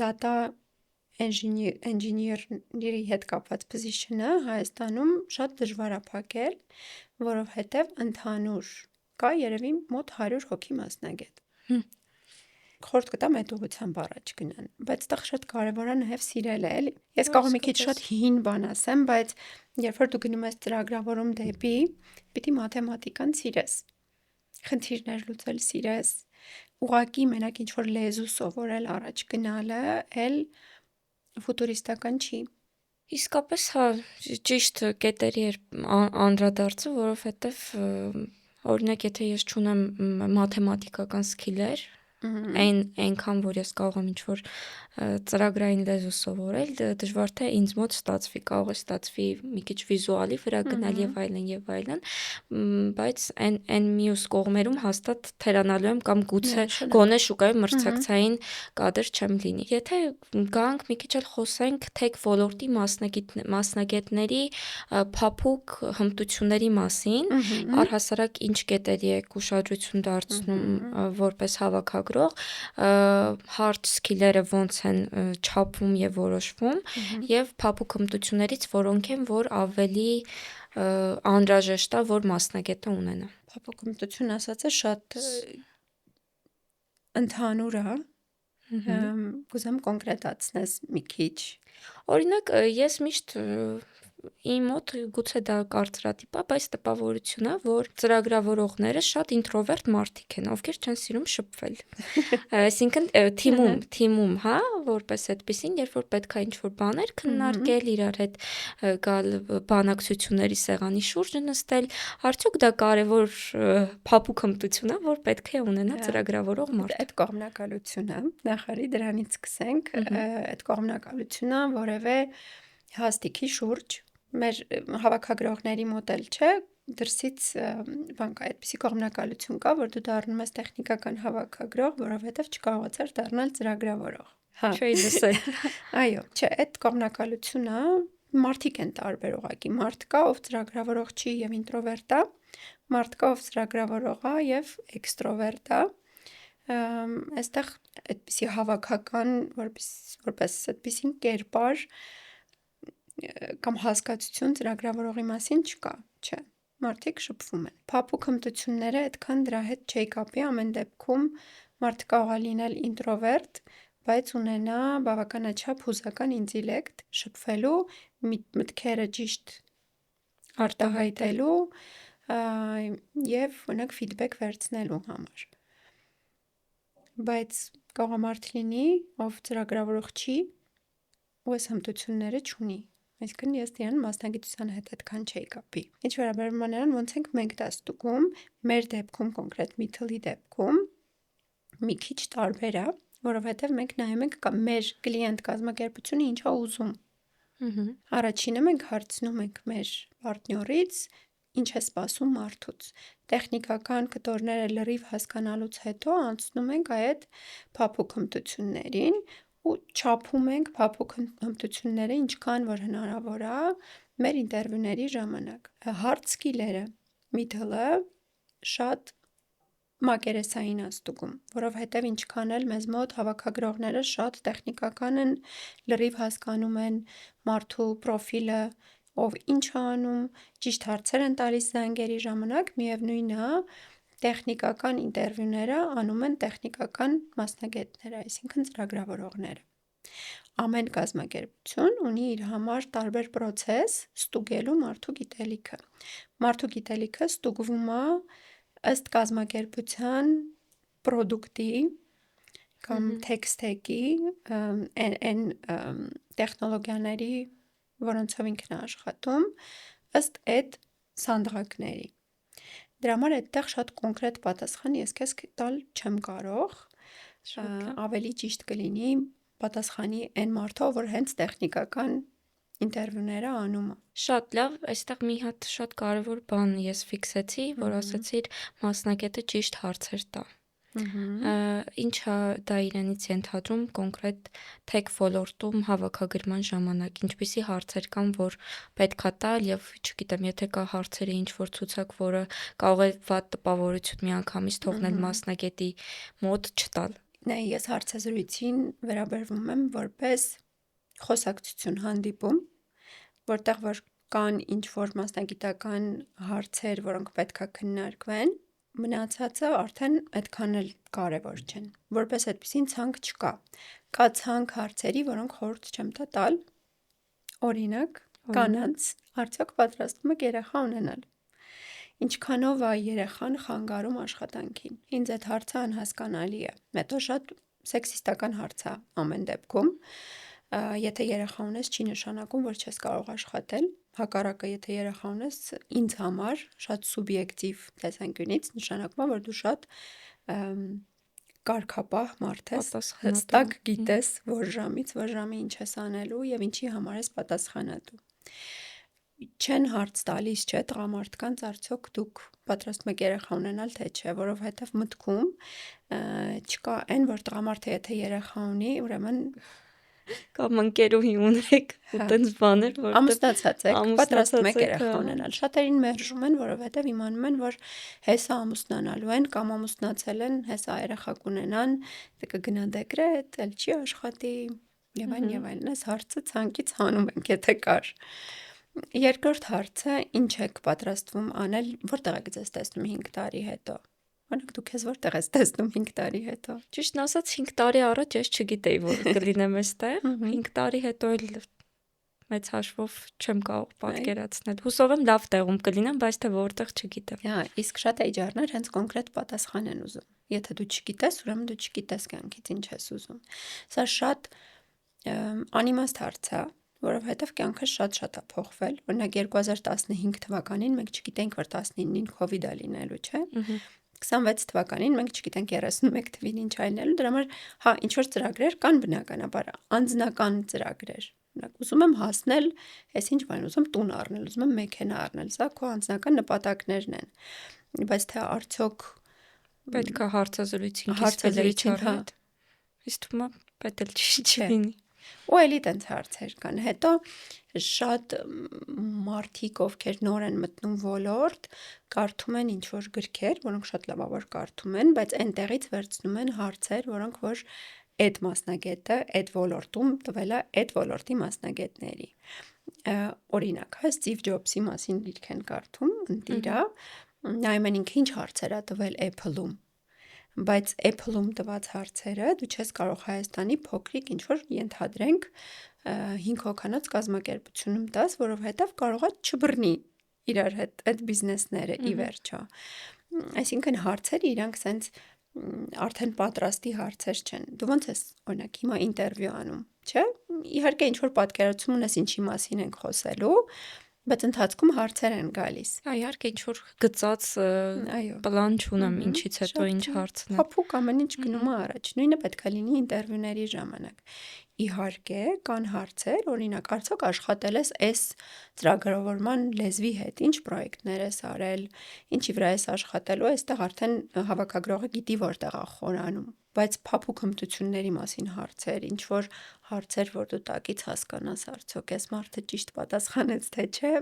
A: data engineer-ների հետ կապված position-ը Հայաստանում շատ դժվար է փակել, որովհետև ընդհանուր կա երևի մոտ 100 հոգի մասնագետ։ Խորհուրդ կտամ այդ ուղղությամբ առաջ գնան, բայց դա շատ կարևոր է նաև սիրելը, էլի։ Ես կարող եմ մի քիչ շատ հին բան ասեմ, բայց երբ որ դու գնում ես ծրագրավորում դեպի, պիտի մաթեմատիկան սիրես, խնդիրներ լուծել սիրես, ուղղակի մենակ ինչ որ լեզու սովորել առաջ գնալը էլ ֆուտուրիստական չի։
B: Իսկապես, հա, ճիշտ կետերի էր անդրադարձը, որովհետև օրինակ եթե ես չունեմ մաթեմատիկական սկիլեր, այնքան որ ես կարող եմ ինչ-որ ծրագրային լեզու սովորել, դժվար թե ինձ մոտ ստացվի, կարող է ստացվի մի քիչ վիզուալի վրա գնալ եւ այլն, բայց այն մյուս կողմերում հաստատ թերանալու եմ կամ գուցե գոնե շուկայում մրցակցային կադր չեմ լինի։ Եթե գանք մի քիչ էլ խոսենք tech ոլորտի մասնագետների փափուկ հմտությունների մասին, առհասարակ ինչ կետերի եք ուշադրություն դարձնում որպես հավաքագրող, hard skill-երը ոնց են չափվում եւ որոշվում եւ փափուկ հմտություններից որոնք են, որ ավելի անհրաժեշտ է, որ մասնագետը ունենա։
A: Փափուկ հմտություն ասածը շատ ընդհանուր է, կուզեմ կոնկրետացնես մի քիչ։
B: Օրինակ, ես միշտ իմ մոտ գուցե դա կարծրատիպ է, բայց տպավորություն է, որ ծրագրավորողները շատ ինտրովերտ մարդիկ են, ովքեր չեն սիրում շփվել։ Այսինքն թիմում, հա, որպես այդպեսին, երբ որ պետք է ինչ-որ բաներ քննարկել, իրար հետ գալ բանակցությունների սեղանի շուրջը նստել, արդյոք դա կարևոր փափուկ հմտություն է, որ պետք է ունենա ծրագրավորող մարդը։
A: Այդ կողմնակալությունը, նախարի դրանից սկսենք, այդ կողմնակալությունը որևէ հաստիքի շուրջ մեր հավաքագրողների մոտ էլ չէ, դրսից բան կա, այդպիսի կողմնակալություն կա, որ դու դառնում ես տեխնիկական հավաքագրող, որովհետև չկարողացար դառնալ ծրագրավորող։ Հա,
B: չէի լսել։
A: Այո, չէ, այդ կողմնակալությունը մարդիկ են տարբեր ուղղակի։ Մարդ կա, ով ծրագրավորող չի եւ ինտրովերտ է, մարդ կա, ով ծրագրավորող է եւ էքստրովերտ է։ Այստեղ այդպիսի հավաքական որպես այդպիսին կերպար կամ հասկացություն ծրագրավորողի մասին չկա, չէ։ Մարդիկ շփվում են։ Փափուկ հմտությունները այդքան դրա հետ չի կապի, ամեն դեպքում մարդը կարող է լինել ինտրովերտ, բայց ունենա բավականաչափ հուզական ինտելեկտ շփվելու, մտքերը ճիշտ արտահայտելու եւ օրինակ ֆիդբեք վերցնելու համար։ Բայց կարող է մարդ լինի, ով ծրագրավորող չի ու այս հմտությունները չունի։ Այսինքն ես դրան մասնագիտության հետ այդքան չի կապի։ Ինչ վերաբերում է նրան, ոնց ենք մենք դա ստուգում, մեր դեպքում կոնկրետ Միթլի դեպքում մի քիչ տարբեր է, որովհետև մենք նայում ենք մեր կլիենտ կազմակերպությունը ինչ է ուզում։ Առաջինը մենք հարցնում ենք մեր պարտներից, ինչ է սպասում մարդուց։ Տեխնիկական կտորները լրիվ հասկանալուց հետո անցնում ենք այդ փափուկ հմտություններին ու չափում ենք փափուկ հմտությունները ինչքան որ հնարավոր է մեր ինտերվյուների ժամանակ։ Hard skill-երը Միթլը շատ մակերեսային է ստուգում, որովհետև ինչքան էլ մեզ մոտ հավաքագրողները շատ տեխնիկական են, լրիվ հասկանում են մարդու պրոֆիլը, ով ինչ է անում, ճիշտ հարցեր են տալիս զանգերի ժամանակ, միևնույնն է, տեխնիկական ինտերվյուները անում են տեխնիկական մասնագետները, այսինքն ծրագրավորողները։ Ամեն կազմակերպություն ունի իր համար տարբեր պրոցես ստուգելու մարդու գիտելիքը։ Մարդու գիտելիքը ստուգվում է ըստ կազմակերպության պրոդուկտի կամ tech-stack-ի այն տեխնոլոգիաների, որոնցով ինքն է աշխատում, ըստ այդ սանդղակների։ Դրա համար այդտեղ շատ կոնկրետ պատասխան ես քեզ տալ չեմ կարող, ավելի ճիշտ կլինի պատասխանի այն մարդը, որ հենց տեխնիկական ինտերվյուները անում է։
B: Շատ լավ, այստեղ մի հատ շատ կարևոր բան ես ֆիքսեցի, որ ասացիր մասնագետը ճիշտ հարցեր տա։ Ինչա դա իրենից ենթադրում կոնկրետ tech ոլորտում հավաքագրման ժամանակ, ինչպիսի հարցեր կան, որ պետքա տալ եւ չգիտեմ, եթե կա հարցերի ինչ որ ցուցակ, որը կարող է վատ տպավորություն միանգամից թողնել մասնագետի մոտ չտալ։
A: Նայ, ես հարցազրույցին վերաբերվում եմ որպես խոսակցություն հանդիպում, որտեղ որ կան ինչ որ մասնագիտական հարցեր, որոնք պետքա քննարկվեն, մնացածը արդեն այդքան էլ կարևոր չեն։ Որպես այդպեսին ցանկ չկա։ Կա ցանկ հարցերի, որոնք խորհուրդ չեմ տա տալ։ Օրինակ, կանանց արդյոք պատրաստվում եք երեխա ունենալ։ Ինչքանով է երեխան խանգարում աշխատանքին։ Ինձ այդ հարցը անհասկանալի է։ Հետո շատ սեքսիստական հարց է ամեն դեպքում։ Եթե երեխա ունես, չի նշանակում, որ չես կարող աշխատել։ Հակառակը, եթե երեխա ունես, ինձ համար շատ սուբյեկտիվ տեսանկյունից նշանակում է, որ դու շատ կարգապահ մարդ ես, հստակ գիտես, որ ժամից որ ժամի ինչ ես անելու եւ ինչի համար ես պատասխանատու։ Չեն հարց տալիս, չէ, տղամարդկանց արդյոք դուք պատրաստվում եք երեխա ունենալ, թե չէ, որովհետև մտքում չկա այն, որ տղամարդը եթե երեխա ունի, ուրեմն
B: կամ ընկերուհի ունեք ու տենց բաներ, որ
A: ամուսնացած եք, պատրաստվում եք երեխա ունենալ։ Շատերին մերժում են, որովհետև իմանում են, որ հեսա ամուսնանալու են կամ ամուսնացել են, հեսա երեխա կունենան, դե կգնա դեկրետ, էլ չի աշխատի, եւ այլն, այս հարցը ցանկից հանում ենք, եթե կար։ Երկրորդ հարցը, ինչ եք պատրաստվում անել, որտեղ եք ձեզ տեսնում 5 տարի հետո։ Օրինակ դու քեզ որտեղ ես տեսնում 5 տարի հետո։
B: Ճիշտն ասած 5 տարի առաջ ես չգիտեի, որ կլինեմ այստեղ, 5 տարի հետո էլ մեծ հաշվով չեմ կարող պատկերացնել։ Հուսով եմ լավ տեղում կլինեմ, բայց թե որտեղ չգիտեմ։
A: Հա, իսկ շատ HR-ներ հենց կոնկրետ պատասխան են ուզում։ Եթե դու չգիտես, ուրեմն դու չգիտես կյանքից ինչ ես ուզում։ Սա շատ անիմաստ հարց է, որովհետև կյանքը շատ է փոխվել։ Օրինակ 2015 թվականին մենք չգիտենք, որ 19-ին COVID է լինելու, չէ՞։ 26 թվականին մենք չգիտենք 31 թվին ինչ այլնելու, դրա համար հա ինչ որ ծրագրեր կան բնականաբար, անձնական ծրագրեր։ Օրինակ ուզում եմ հասնել, այս ինչ բան ուզում տուն առնել, ուզում եմ մեքենա առնել, սա քո անձնական նպատակներն են։ Բայց թե արդյոք
B: պետք է հարցազրույցին հետ։ Իսկ թվում է պետք է չլինի։
A: Ու էլի տենց հարցեր կան։ Հետո շատ մարդիկ, ովքեր նոր են մտնում ոլորտ, կարդում են ինչ որ գրքեր, որոնք շատ լավավոր կարդում են, բայց այնտեղից վերցնում են հարցեր, որոնք որ այդ մասնագետը այդ ոլորտում տվել է այդ ոլորտի մասնագետների։ Օրինակ, Steve Jobs-ի մասին գիրք են կարդում, ընտիրա, նայում են ինքը ինչ հարցեր ա տվել Apple-ում, բայց Apple-ում տված հարցերը դու չես կարող Հայաստանի փոքրիկ ինչ-որ ենթադրենք 5 հոգանոց կազմակերպությունում տաս, որովհետև կարող է չբռնի իրար հետ այդ բիզնեսները ի վերջո։ Այսինքն հարցերը իրանք սենց արդեն պատրաստի հարցեր չեն։ Դու ոնց ես, օրինակ, հիմա ինտերվյու անում, չէ՞։ Իհարկե ինչ-որ պատկերացում ունես ինչի մասին ենք խոսելու, բայց ընթացքում հարցեր են գալիս։
B: Իհարկե ինչ-որ գծած
A: Այո։
B: պլան չունեմ, ինչից հետո ինչ հարցն է։
A: Փափուկ ամեն ինչ գնում է առաջ։ Նույնը պետք է լինի ինտերվյուների ժամանակ։ Իհարկե, կան հարցեր, օրինակ, արդյոք աշխատել ես այս ծրագրավորման լեզվի հետ, ինչ պրոյեկտներ ես արել, ինչի վրա ես աշխատելու, այստեղ արդեն հավաքագրողը գիտի որտեղ է խորանում, բայց փափուկ հմտությունների մասին հարցեր, ինչ որ հարցեր, որ դու տակից հասկանաս արդյոք այս մարդը ճիշտ պատասխանեց թե չէ,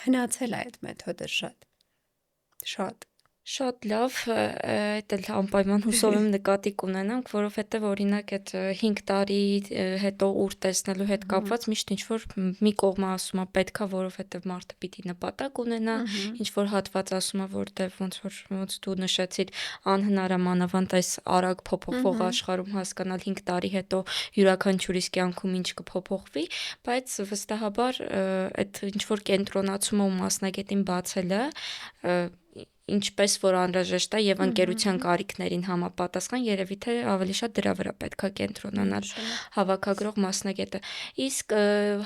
A: հնացել է այդ մեթոդը շատ։
B: Շատ լավ, այդ էլ անպայման հուսով եմ նկատի կունենանք, որովհետև օրինակ այդ 5 տարի հետո ուր տեսնելու հետ կապված միշտ ինչ-որ մի կողմը ասում է պետքա, որովհետև մարդը պիտի նպատակ ունենա, ինչ-որ հատված ասում է, որտեղ ոնց դու նշեցիր, անհնար է մանավանդ այս արագ փոփոխվող աշխարհում հասկանալ 5 տարի հետո յուրաքանչյուրիս կյանքում ինչ կփոփոխվի, բայց վստահաբար այդ ինչ-որ կենտրոնացումը ու մասնագետին բացելը ինչպես որ անհրաժեշտ է եւ ընկերության կարիքներին համապատասխան, երևի թե ավելի շատ դրա վրա պետքա կենտրոնանալ հավաքագրող մասնագետը։ Իսկ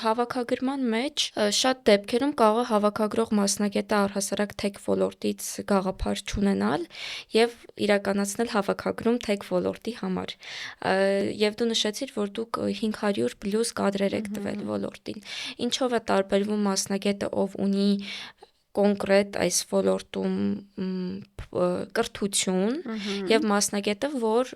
B: հավաքագրման մեջ շատ դեպքերում կարող է հավաքագրող մասնագետը առհասարակ tech ոլորտից գաղափար չունենալ եւ իրականացնել հավաքագրում tech ոլորտի համար։ Եվ դու նշեցիր, որ դուք 500 պլյուս կադրեր եք տվել ոլորտին։ Ինչով է տարբերվում մասնագետը, ով ունի կոնկրետ այս ոլորտում կրթություն եւ մասնագետը, որ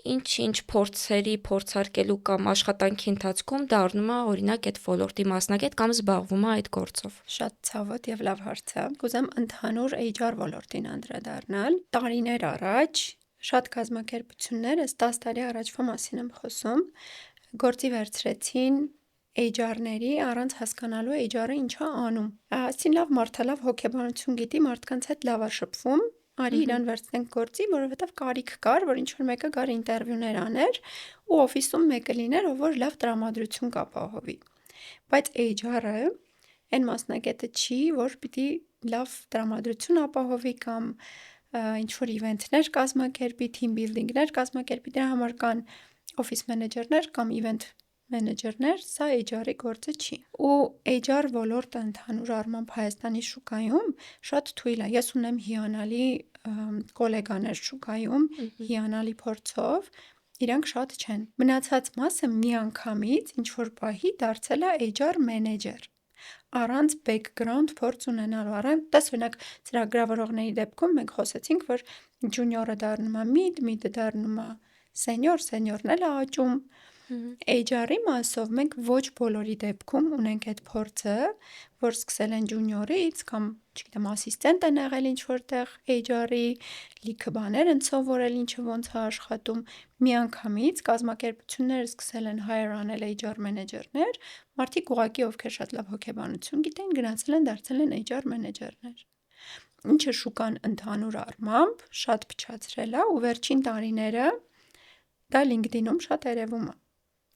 B: ինչ փորձարկելու կամ աշխատանքի ընթացքում դառնում է օրինակ այդ ոլորտի մասնագետ կամ զբաղվում է այդ գործով։
A: Շատ ցավոտ եւ լավ հարց է։ Կուզեմ ընդհանուր HR ոլորտին անդրադառնալ։ Տարիներ առաջ շատ կազմակերպություններ, ըստ 10 տարի առաջվա մասին եմ խոսում, գործի վերցրեցին HR-ների առանց հասկանալու HR-ը ինչ է անում։ Ասին լավ մարդը լավ հոգեբանություն գիտի, մարդկանց հետ լավ է շփվում, արի իրան վերցնենք գործի, որովհետև կարիք կար, որ ինչ-որ մեկը գար ինտերվյուներ աներ ու օֆիսում մեկը լիներ, ով որ լավ տրամադրություն կապահովի։ Բայց HR-ը այն մասնագետը չի, որ պիտի լավ տրամադրություն ապահովի կամ ինչ-որ իվենթներ կազմակերպի, թիմ բիլդինգներ կազմակերպի, դրա համար կան օֆիս մենեջերներ կամ իվենթ մենեջերներ, սա HR-ի գործը չի։ Ու HR ոլորտը ընդհանուր առմամբ Հայաստանի շուկայում շատ թույլ է։ Ես ունեմ հիանալի գոլեգաներ շուկայում, հիանալի փորձով, իրանք շատ չեն։ Մնացած մասը միանգամից ինչ-որ պահի դարձել է HR մենեջեր։ Առանց background փորձ ունենալու, առանց օրինակ ծրագրավորողների դեպքում մենք խոսեցինք, որ ջունիորը դառնում է mid-ը դառնում է senior, senior-ն էլ է աճում։ HR-ի մասով մենք ոչ բոլորի դեպքում ունենք այդ փորձը, որ սկսել են ջունիորից կամ, չգիտեմ, ասիստենտ են եղել ինչ-որտեղ HR-ի, լիքը բաներ են սովորել, ինչը ոնց է աշխատում, միանգամից կազմակերպությունները սկսել են hire անել HR մենեջերներ, մարդիկ ուղղակի ովքեր շատ լավ հոգեբանություն գիտեն, գնացել են դարձել են HR մենեջերներ։ Ինչը շուկան ընդհանուր առմամբ շատ փչացրել է ու վերջին տարիները դա LinkedIn-ում շատ երևում է։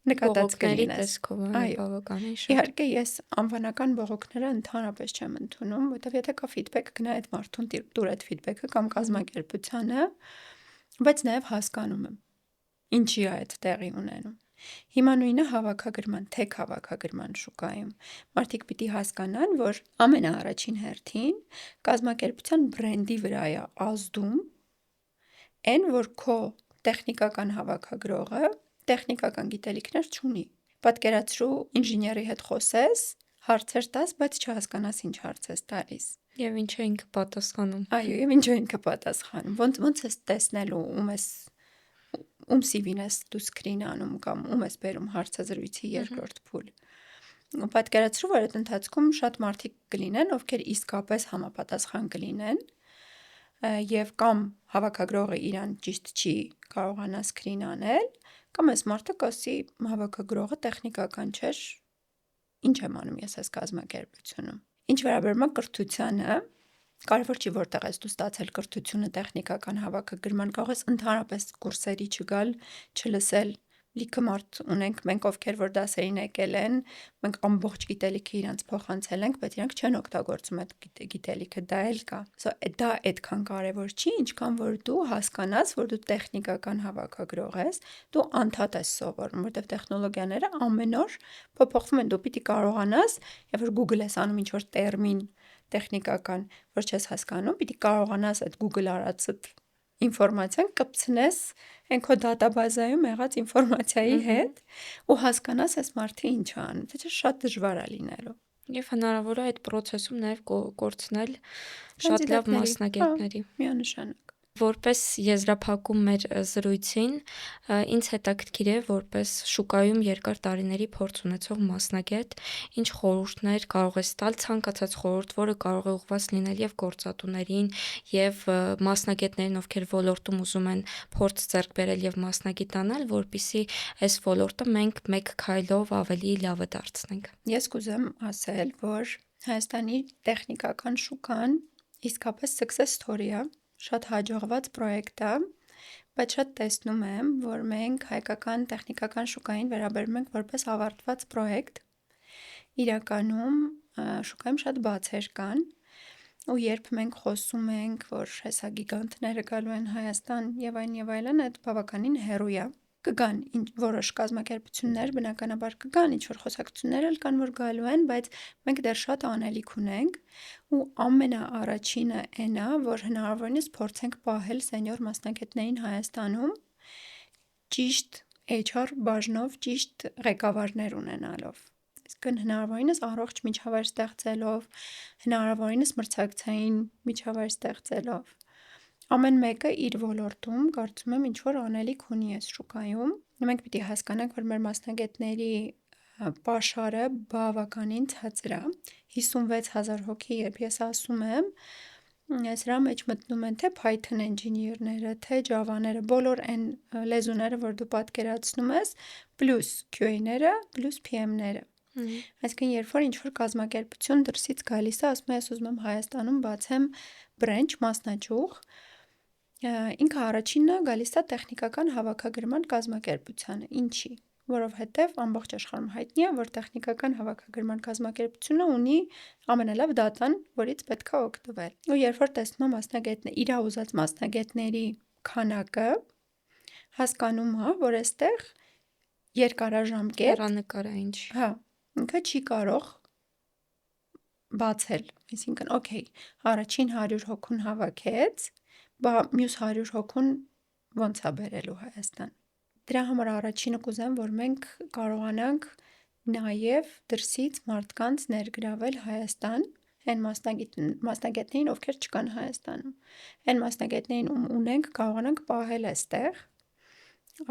A: Նկատած կլինես։
B: Բավականին շատ։
A: Իհարկե ես անվանական բողոքները ընդհանրապես չեմ ընդունում, որովհետև եթե կա ֆիդբեք, գնա այդ մարդուն տուր այդ ֆիդբեքը կամ կազմակերպությանը, բայց նաև հասկանում եմ ինչի է այդ տեղի ունենում։ Հիմա նույնը հավաքագրման, tech հավաքագրման շուկայում։ Մարդիկ պիտի հասկանան, որ ամենաառաջին հերթին կազմակերպության բրենդի վրա է ազդում այն, որ քո տեխնիկական հավաքագրողը տեխնիկական գիտելիքներ չունի։ Պատկերացրու ինժեների հետ խոսես, հարցեր տաս, բայց չհասկանաս ինչ հարց ես տալիս։
B: Եվ ինչ է ինքը պատասխանում։
A: Այո, եւ ինչ է ինքը պատասխանում։ Ոնց ես տեսնելու, ում CV-ն ես դու սկրին անում կամ ում ես բերում հարցազրույցի երկրորդ փուլ։ Պատկերացրու, որ այդ ընթացքում շատ մարդիկ կլինեն, ովքեր իսկապես համապատասխան կլինեն, եւ կամ հավաքագրողը իրան ճիշտ չի կարողանա սկրին անել, կամ այս մարդը կասի հավաքագրողը տեխնիկական չէր, ինչ եմ անում ես այս կազմակերպությունում։ Ինչ վերաբերում է կրթությանը, կարևոր չի որտեղ ես դու ստացել կրթությունը տեխնիկական հավաքագրման, կարող ես ընդհանրապես կուրսերի չգալ, չլսել։ Լիքը մարդ ունենք մենք, ովքեր որ դասերին եկել են, մենք ամբողջ գիտելիքը իրանց փոխանցել ենք, բայց իրանք չեն օգտագործում այդ գիտելիքը, դա էլ կա։ Դա այդքան կարևոր չի, ինչքան որ դու հասկանաս, որ դու տեխնիկական հավաքագրող ես, դու անդադ ես սովորում, որտեղ տեխնոլոգիաները ամեն օր փոփոխվում են, դու պիտի կարողանաս, երբ որ Google ես անում ինչ-որ տերմին տեխնիկական, որ չես հասկանում, պիտի կարողանաս այդ Google արածդ ինֆորմացիան կպցնես այն քո դատաբազայում եղած ինֆորմացիայի հետ ու հասկանաս այս մարդը ինչ է անում, դա շատ դժվար է լինելու։
B: Եվ հնարավոր է այդ process-ում նաև կորցնել շատ լավ մասնագետների։
A: Միանշանակ։
B: Որպես եզրափակում մեր զրույցին, ինձ հետաքրքիր է, որպես շուկայում երկար տարիների փորձ ունեցող մասնագետ, ինչ խորհուրդներ կարող ես տալ, ցանկացած խորհուրդ, որը կարող է ուղղված լինել եւ գործատուներին, եւ մասնագետներին, ովքեր ոլորտում ուզում են փորձ ձեռք բերել եւ մասնագիտանալ, որպիսի այս ոլորտը մենք մեկ քայլով ավելի լավը դարձնենք։
A: Ես կուզեմ ասել, որ Հայաստանի տեխնիկական շուկան իսկապես success story է, շատ հաջողված պրոյեկտ է, բայց շատ տեսնում եմ, որ մենք հայկական տեխնիկական շուկային վերաբերում ենք որպես ավարտված պրոյեկտ։ Իրականում շուկայում շատ բացեր կան, ու երբ մենք խոսում ենք, որ հեսա գիգանտները գալու են Հայաստան եւ այլն, այդ բավականին հեռու է։ Կգան որոշ կազմակերպություններ, բնականաբար կգան, ինչ-որ խոսակցություններ էլ կան, որ գալու են, բայց մենք դեռ շատ անելիք ունենք ու ամենաառաջինը այն է, որ հնարավորինս փորձենք պահել սենյոր մասնագետներին Հայաստանում ճիշտ HR բաժնով, ճիշտ ղեկավարներ ունենալով։ Իսկն հնարավորինս առողջ միջավայր ստեղծելով, հնարավորինս մրցակցային միջավայր ստեղծելով։ Ամեն մեկը իր ոլորտում կարծում եմ ինչ-որ անելիք ունի այս շուկայում։ Մենք պիտի հասկանանք, որ մեր մասնագետների պաշարը բավականին ցածր է։ 56,000 հոգի, երբ ես ասում եմ, սրա մեջ մտնում են թե Python engineer-ները, թե Java-ները, բոլոր այն լեզուները, որ դու պատկերացնում ես, պլյուս QA-ները, պլյուս PM-ները։ Այսինքն, երբ որ ինչ-որ կազմակերպություն դրսից գալիս է, ասում է, ես ուզում եմ Հայաստանում բացեմ branch, մասնաճյուղ, ինքը առաջինը գալիս է տեխնիկական հավաքագրման կազմակերպությանը։ Ինչի՞։ Որովհետև ամբողջ աշխարհում հայտնի է, որ տեխնիկական հավաքագրման կազմակերպությունը ունի ամենալավ դատան, որից պետք է օգտվել։ Ու երբ որ տեսնում է իր ուզած մասնագետների քանակը, հասկանում է, որ այստեղ երկարաժամկետ
B: հեռանկարը ինչ։
A: Հա, ինքը չի կարող բացել։ Այսինքն, օքեյ, առաջին 100 հոգուն հավաքեց, բա մյուս 100 հոգուն ոնց է բերելու Հայաստան։ Դրա համար առաջինը կուզեմ, որ մենք կարողանանք նաև դրսից մարդկանց ներգրավել Հայաստան, այն մասնագետներին, ովքեր չկան Հայաստանում։ Այն մասնագետներին, ում ունենք, կարողանանք պահել այստեղ,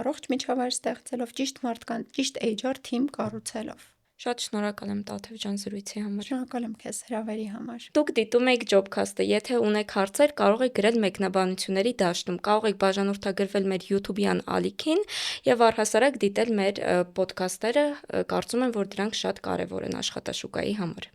A: առողջ միջավայր ստեղծելով, ճիշտ մարդկանց, ճիշտ HR թիմ կառուցելով։
B: Շատ շնորհակալ եմ Տաթև ջան զրույցի համար։
A: Շնորհակալ եմ քեզ հրավերի համար։
B: Դուք դիտում եք Jobcast-ը, եթե ունեք հարցեր, կարող եք գրել մեկնաբանությունների դաշտում, կարող եք բաժանորդագրվել մեր YouTube-յան ալիքին եւ առհասարակ դիտել մեր ոդքասթերը, կարծում եմ, որ դրանք շատ կարեւոր են աշխատաշուկայի համար։